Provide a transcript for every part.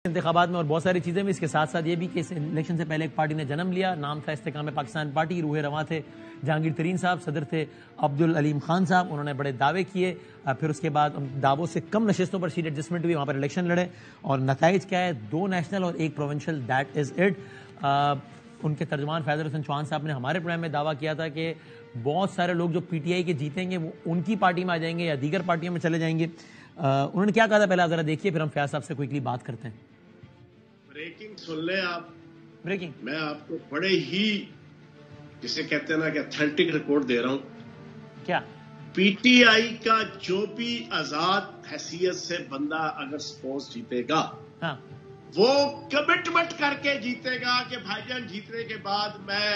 انتخابات میں اور بہت ساری چیزیں بھی، اس کے ساتھ ساتھ یہ بھی کہ اس الیکشن سے پہلے ایک پارٹی نے جنم لیا، نام تھا استحکام پاکستان پارٹی، روح رواں تھے جہانگیر ترین صاحب، صدر تھے عبدالعلیم خان صاحب، انہوں نے بڑے دعوے کیے، پھر اس کے بعد دعووں سے کم نشستوں پر سیٹ ایڈجسٹمنٹ ہوئی، وہاں پر الیکشن لڑے اور نتائج کیا ہے؟ 2 نیشنل اور 1 پروونشل، دیٹ از اٹ۔ ان کے ترجمان فیض الحسن چوہان صاحب نے ہمارے پروگرام میں دعویٰ کیا تھا کہ بہت سارے لوگ جو پی ٹی آئی کے جیتیں گے وہ ان کی پارٹی میں آ جائیں گے یا دیگر پارٹیوں میں چلے جائیں گے۔ انہوں نے کیا کہا تھا پہلا ذرا دیکھیے، پھر ہم فیاض صاحب سے کوئکلی بات کرتے ہیں۔ بریکنگ سن لیں آپ، بریکنگ میں آپ کو بڑے ہی جسے کہتے ہیں نا کہ اتھینٹک رپورٹ دے رہا ہوں۔ کیا پی ٹی آئی کا جو بھی آزاد حیثیت سے بندہ اگر سپوز جیتے گا، ہاں وہ کمٹمنٹ کر کے جیتے گا کہ بھائی جان جیتنے کے بعد میں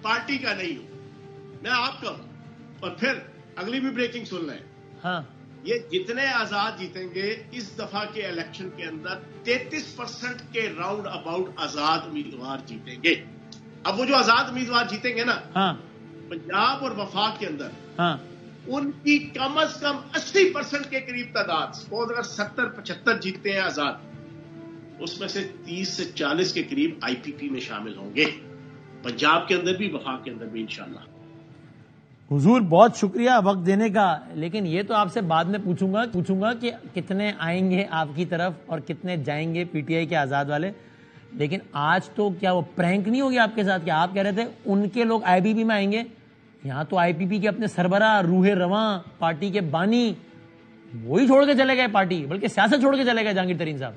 پارٹی کا نہیں ہوں، میں آپ کا ہوں۔ اور پھر اگلی بھی بریکنگ سن لیں، ہاں یہ جتنے آزاد جیتیں گے اس دفعہ کے الیکشن کے اندر 33% کے راؤنڈ اباؤٹ آزاد امیدوار جیتیں گے۔ اب وہ جو آزاد امیدوار جیتیں گے نا ہاں پنجاب اور وفاق کے اندر، ہاں ان کی کم از کم 80% کے قریب تعداد، سپوز اگر 70-75 جیتتے ہیں آزاد، اس میں سے 30 سے 40 کے قریب آئی پی پی میں شامل ہوں گے، پنجاب کے اندر بھی وفاق کے اندر بھی انشاءاللہ۔ حضور بہت شکریہ وقت دینے کا، لیکن یہ تو آپ سے بعد میں پوچھوں گا کہ کتنے آئیں گے آپ کی طرف اور کتنے جائیں گے پی ٹی آئی کے آزاد والے، لیکن آج تو کیا وہ پرینک نہیں ہوگی آپ کے ساتھ کہ آپ کہہ رہے تھے ان کے لوگ آئی پی پی میں آئیں گے؟ یہاں تو آئی پی پی کے اپنے سربراہ روح رواں، پارٹی کے بانی، وہی چھوڑ کے چلے گئے پارٹی، بلکہ سیاست چھوڑ کے چلے گئے جہانگیر ترین صاحب۔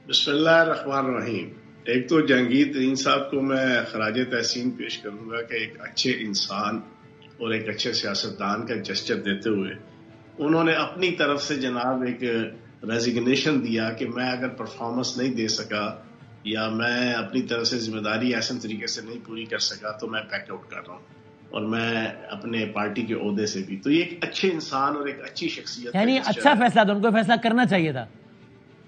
بسم اللہ الرحمن الرحیم۔ ایک تو جہانگیر ترین صاحب کو میں خراج تحسین پیش کروں گا کہ ایک اچھے انسان اور ایک اچھے سیاستدان کا جسچر دیتے ہوئے انہوں نے اپنی طرف سے جناب ایک ریزگنیشن دیا کہ میں اگر پرفارمنس نہیں دے سکا یا میں اپنی طرف سے ذمہ داری ایسے طریقے سے نہیں پوری کر سکا تو میں بیک آؤٹ کر رہا ہوں اور میں اپنے پارٹی کے عہدے سے بھی۔ تو یہ ایک اچھے انسان اور ایک اچھی شخصیت، یعنی اچھا فیصلہ تھا، ان کو فیصلہ کرنا چاہیے تھا۔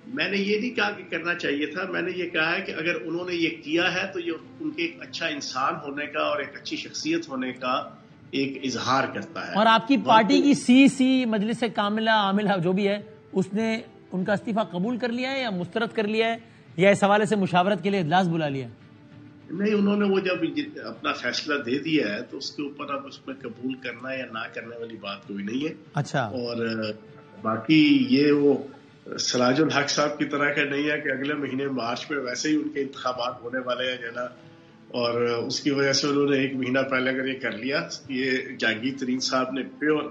میں نے یہ نہیں کہا کہ کرنا چاہیے تھا، میں نے یہ کہا ہے کہ اگر انہوں نے یہ کیا ہے تو یہ ان کے ایک اچھا انسان ہونے کا اور ایک اچھی شخصیت ہونے کا ایک اظہار کرتا ہے۔ اور آپ کی پارٹی کی سی مجلس کاملہ عاملہ جو بھی ہے، اس نے ان کا استعفیٰ قبول کر لیا ہے یا مسترد کر لیا ہے یا اس حوالے سے مشاورت کے لیے اجلاس بلا لیا؟ نہیں، انہوں نے وہ جب اپنا فیصلہ دے دیا ہے تو اس کے اوپر اب اس میں قبول کرنا یا نہ کرنے والی بات کوئی نہیں ہے۔ اچھا، اور باقی یہ وہ سراج الحق صاحب کی طرح کا نہیں ہے کہ اگلے مہینے مارچ میں ویسے ہی ان کے انتخابات ہونے والے ہیں جنا، اور اس کی وجہ سے انہوں نے 1 مہینہ پہلے اگر یہ کر لیا۔ یہ جہانگیر ترین صاحب نے پیور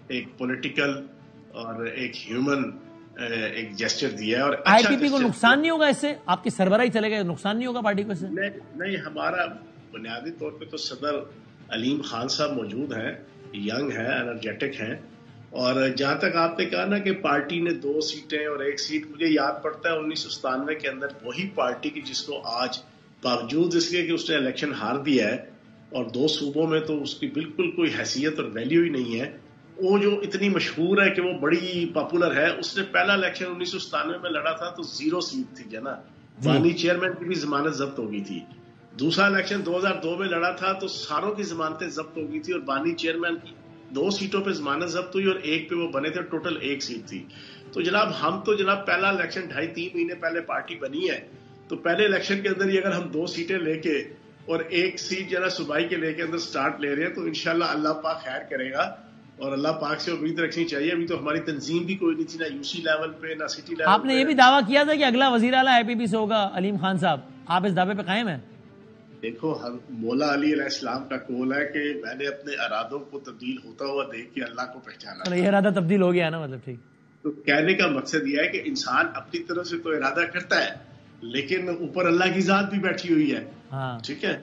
ایک پولیٹیکل اور ایک ہیومن ایک جسچر دیا ہے۔ اور آئی پی پی کو نقصان نہیں ہوگا اس سے؟ آپ کے سربراہ ہی چلے گئے، نقصان نہیں ہوگا پارٹی کو اس سے؟ نہیں، ہمارا بنیادی طور پہ تو صدر علیم خان صاحب موجود ہیں، ینگ ہیں، انرجیٹک ہیں، اور جہاں تک آپ نے کہا نا کہ پارٹی نے 2 سیٹیں اور 1 سیٹ، مجھے یاد پڑتا ہے 1997 کے اندر وہی پارٹی کی جس کو آج باوجود اس کے کہ اس نے الیکشن ہار دیا ہے اور 2 صوبوں میں تو اس کی بالکل کوئی حیثیت اور ویلیو ہی نہیں ہے، وہ جو اتنی مشہور ہے کہ وہ بڑی پاپولر ہے، اس نے پہلا الیکشن 1997 میں لڑا تھا تو 0 سیٹ تھی نا، بانی چیئرمین کی بھی ضمانت ضبط ہو گئی تھی۔ دوسرا الیکشن 2002 میں لڑا تھا تو ساروں کی ضمانتیں ضبط ہو گئی تھی اور بانی چیئرمین کی 2 سیٹوں پہ ضمانت ضبط ہوئی اور 1 پہ وہ بنے تھے، ٹوٹل 1 سیٹ تھی۔ تو جناب ہم تو جناب پہلا الیکشن 2.5-3 مہینے پہلے پارٹی بنی ہے، تو پہلے الیکشن کے اندر ہی اگر ہم 2 سیٹیں لے کے اور 1 سیٹ جو ہے صوبائی کے لے کے اندر سٹارٹ لے رہے ہیں تو انشاءاللہ اللہ پاک خیر کرے گا، اور اللہ پاک سے امید رکھنی چاہیے۔ ابھی تو ہماری تنظیم بھی کوئی نہیں تھی، نہ یو سی لیول پہ نہ سٹی لیول پہ۔ آپ نے یہ بھی دعویٰ کیا تھا کہ اگلا وزیر اعلیٰ آئی پی پی سے ہوگا علیم خان صاحب، آپ اس دعوے پہ قائم ہیں؟ دیکھو، مولا علی علیہ السلام کا قول ہے کہ میں نے اپنے ارادوں کو تبدیل ہوتا ہوا دیکھ کے اللہ کو پہچانا۔ یہ ارادہ تبدیل ہو گیا نا، مطلب ٹھیک۔ تو کہنے کا مقصد یہ ہے کہ انسان اپنی طرف سے تو ارادہ کرتا ہے لیکن اوپر اللہ کی ذات بھی بیٹھی ہوئی ہے، ٹھیک ہے۔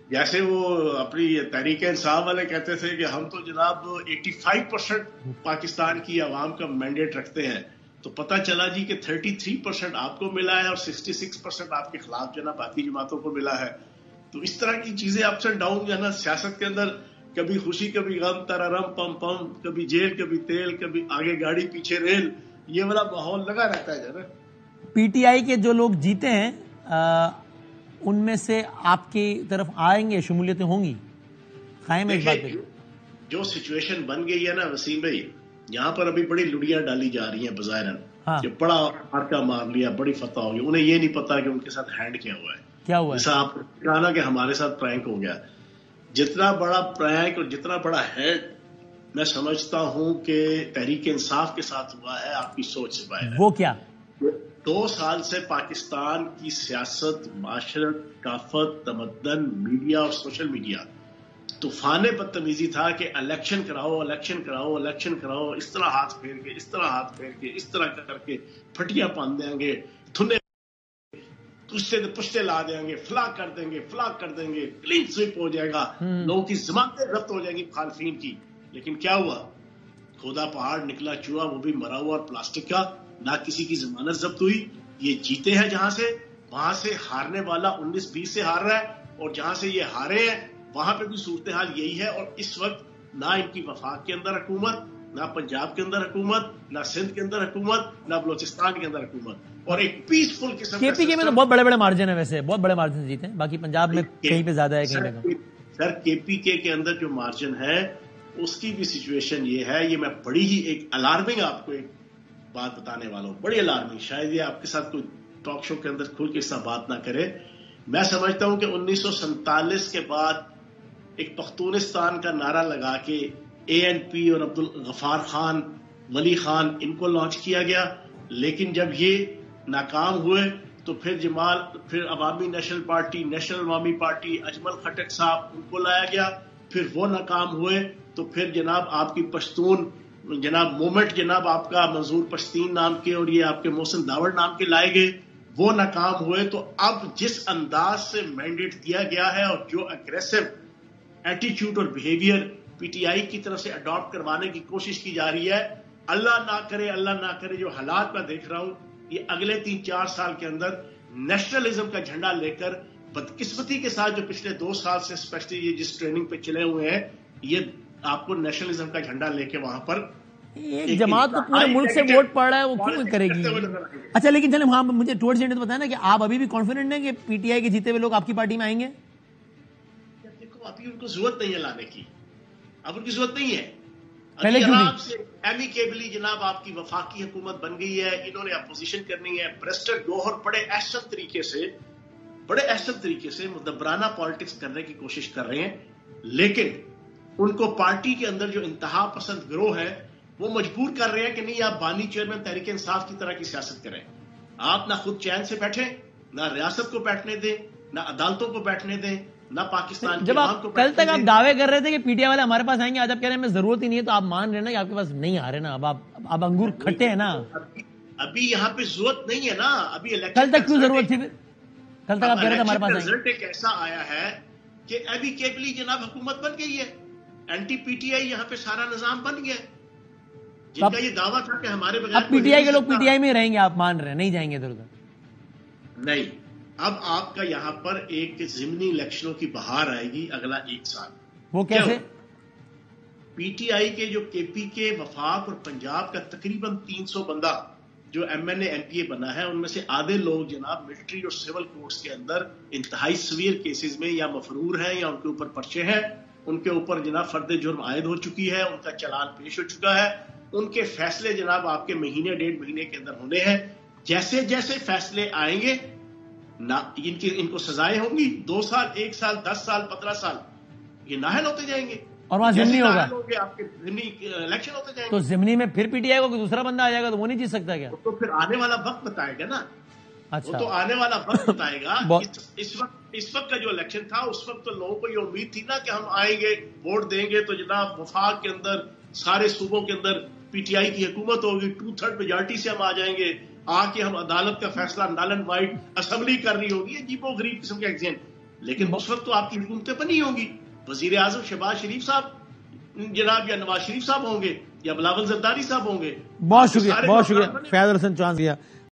جیسے وہ اپنی تحریک انصاف والے کہتے تھے کہ ہم تو جناب 85% پاکستان کی عوام کا مینڈیٹ رکھتے ہیں، تو پتہ چلا جی کہ 33% آپ کو ملا ہے اور 66% آپ کے خلاف جو ہے نا باقی جماعتوں کو ملا ہے۔ تو اس طرح کی چیزیں اپس اینڈ ڈاؤن جو ہے نا سیاست کے اندر، کبھی خوشی کبھی غم، تررم پم پم، کبھی جیل کبھی تیل، کبھی آگے گاڑی پیچھے ریل، یہ والا ماحول لگا رہتا ہے جو نا۔ پی ٹی آئی کے جو لوگ جیتے ہیں ان میں سے آپ کی طرف آئیں گے، شمولیتیں ہوں گی قائم؟ ایک بات جو سچویشن بن گئی ہے نا وسیم بھائی، یہاں پر ابھی بڑی لڑیاں ڈالی جا رہی ہیں بظاہراً، ہاں. کہ بڑا حرکہ مار لیا, بڑی فتح ہوگی, انہیں یہ نہیں پتا کہ ان کے ساتھ ہینڈ کیا ہوا ہے. کیا ہوا ہے؟ جیسا آپ نے کہا نا کہ ہمارے ساتھ پرینک ہو گیا, جتنا بڑا پرینک اور جتنا بڑا ہینڈ میں سمجھتا ہوں کہ تحریک انصاف کے ساتھ ہوا ہے, آپ کی سوچ سے باہر ہے. وہ کیا؟ 2 سال سے پاکستان کی سیاست, معاشرت, ثقافت, تمدن, میڈیا اور سوشل میڈیا طوفان بدتمیزی تھا کہ الیکشن کراؤ, الیکشن کراؤ, الیکشن کراؤ, اس طرح ہاتھ پھیر کے, اس طرح ہاتھ پھیر کے, اس طرح کر کے پھٹیاں باندھ دیں گے, تھنے پشتے لا دیں گے, فلاں کر دیں گے, فلاں کر دیں گے, کلین سویپ ہو جائے گا, لوگوں کی ضمانتیں ضبط ہو جائیں گی مخالفین کی. لیکن کیا ہوا؟ کھودا پہاڑ نکلا چوہا, وہ بھی مرا ہوا اور پلاسٹک کا. نہ کسی کی ضمانت ضبط ہوئی. یہ جیتے ہیں جہاں سے, وہاں سے ہارنے والا 19-20 سے ہار رہا ہے, اور جہاں سے یہ ہارے ہیں وہاں پہ بھی صورتحال یہی ہے. اور اس وقت نہ ان کی وفاق کے اندر حکومت, نہ پنجاب کے اندر حکومت, نہ سندھ کے اندر حکومت, نہ بلوچستان کے اندر حکومت, اور ایک پیسفل قسم کے پی کے میں تو بہت بڑے بڑے مارجن ہے, ویسے بہت بڑے مارجن جیتے ہیں. باقی پنجاب میں کہیں پہ زیادہ ہے, کہیں پہ کم. سر کے پی کے اندر جو مارجن ہے اس کی بھی سچویشن یہ ہے, یہ میں بڑی ہی ایک الارمنگ آپ کو ایک بات بتانے والا ہوں, بڑی الارمنگ. شاید یہ آپ کے ساتھ کوئی ٹاک شو کے اندر کھل کے اس طرح بات نہ کرے. میں سمجھتا ہوں کہ 1947 کے بعد ایک پختونستان کا نعرہ لگا کے ANP اور عبدالغفار خان, ولی خان, ان کو لانچ کیا گیا. لیکن جب یہ ناکام ہوئے تو پھر عوامی نیشنل پارٹی, نیشنل عوامی پارٹی, اجمل خٹک صاحب, ان کو لایا گیا. پھر وہ ناکام ہوئے تو پھر جناب آپ کی پشتون جناب مومنٹ, جناب آپ کا منظور پشتین نام کے, اور یہ آپ کے محسن داوڑ نام کے لائے گئے, وہ ناکام ہوئے. تو اب جس انداز سے مینڈیٹ دیا گیا ہے اور جو اگریسو ایٹیچیوڈ اور بیہیویئر PTI کی طرف سے اڈاپٹ کروانے کی کوشش کی جا رہی ہے, اللہ نہ کرے جو حالات میں دیکھ رہا ہوں, یہ اگلے 3-4 سال کے اندر نیشنلزم کا جھنڈا لے کر, بدقسمتی کے ساتھ جو پچھلے 2 سال سے اسپیشلی یہ جس ٹریننگ پہ چلے ہوئے ہیں, یہ آپ کو نیشنلزم کا جھنڈا لے کے وہاں پر ایک جماعت تو پورے ملک سے ووٹ پڑ رہا ہے, وہ کیوں کرے گی؟ اچھا لیکن چلیں ہاں, مجھے ٹورڈز اینڈ بتائیں نا کہ آپ ابھی بھی کانفیڈنٹ ہیں کہ PTI کے جیتے ہوئے لوگ آپ کی پارٹی میں آئیں گے؟ دیکھو ابھی ان کو ضرورت نہیں ہے لانے کی, اب ان کی ضرورت نہیں ہے. پہلے کیوں آرام سے ایمیکیبلی جناب آپ کی وفاقی حکومت بن گئی ہے, انہوں نے اپوزیشن کرنی ہے. برسٹر گوہر بڑے احسن طریقے سے مدبرانہ پالیٹکس کرنے کی کوشش کر رہے ہیں, لیکن ان کو پارٹی کے اندر جو انتہا پسند گروہ ہے وہ مجبور کر رہے ہیں کہ نہیں, آپ بانی چیئرمین تحریک انصاف کی طرح کی سیاست کریں. آپ نہ خود چین سے بیٹھیں, نہ ریاست کو بیٹھنے دیں, نہ عدالتوں کو بیٹھنے دیں, نہ پاکستان جب آپ کل تک آپ دعوے کر رہے تھے کہ PTI والے ہمارے پاس آئیں گے, آج آپ کہہ رہے ہیں ہمیں ضرورت ہی نہیں ہے, تو آپ مان رہے ہیں نا کہ آپ کے پاس نہیں آ رہے نا, اب انگور کھٹے ہیں نا. ابھی یہاں پہ ضرورت نہیں ہے نا, ابھی کل تک کیوں ضرورت تھی؟ کل تک آپ کہہ رہے تھے ہمارے پاس رزلٹ ایک ایسا آیا ہے کہ ایمیکیبلی جناب حکومت بن گئی ہے, اینٹی PTI یہاں پہ سارا نظام بن گیا, جن کا یہ دعویٰ تھا کہ ہمارے بغیر. اب PTI کے لوگ PTI میں رہیں گے, آپ مان رہے ہیں, نہیں جائیں گے ادھر ادھر؟ نہیں, اب آپ کا یہاں پر ایک ضمنی الیکشنوں کی بہار آئے گی اگلا 1 سال. وہ کیسے؟ PTI کے جو KP وفاق اور پنجاب کا تقریباً 300 بندہ جو MNA MPA بنا ہے, ان میں سے آدھے لوگ جناب ملٹری اور سول کورٹس کے اندر انتہائی سویر کیسز میں یا مفرور ہیں یا ان کے اوپر پرچے ہیں, ان کے اوپر جناب فرد جرم عائد ہو چکی ہے, ان کا چلان پیش ہو چکا ہے, ان کے فیصلے جناب آپ کے مہینے 1.5 مہینے کے اندر ہونے ہیں. جیسے جیسے فیصلے آئیں گے ان کو سزائیں ہوں گی, 2 سال, 1 سال, 10 سال, 15 سال, یہ نااہل ہوتے جائیں گے, اور وہاں ضمنی ہوگا, آپ کے ضمنی الیکشن ہوتے جائیں گے. تو ضمنی میں پھر PTI کو کوئی دوسرا بندہ آ جائے گا تو وہ نہیں جیت سکتا کیا؟ تو پھر آنے والا وقت بتائے گا نا. اچھا, وہ تو آنے والا وقت بتائے گا. اس وقت کا جو الیکشن تھا, اس وقت تو لوگوں کو یہ امید تھی نا کہ ہم آئیں گے, ووٹ دیں گے, تو جناب وفاق کے اندر سارے صوبوں کے اندر PTI کی حکومت ہوگی, 2/3 میجارٹی سے ہم آ جائیں گے, آ کے ہم عدالت کا فیصلہ نل اینڈ وائٹ اسمبلی کر رہی ہوگی, عجیب و غریب قسم کے ایگزین. لیکن اس وقت تو آپ کی حکومتیں بنی ہوں گی, وزیر اعظم شہباز شریف صاحب جناب, یا نواز شریف صاحب ہوں گے, یا بلاول زرداری صاحب ہوں گے. بہت شکریہ فیاض حسن چوہان.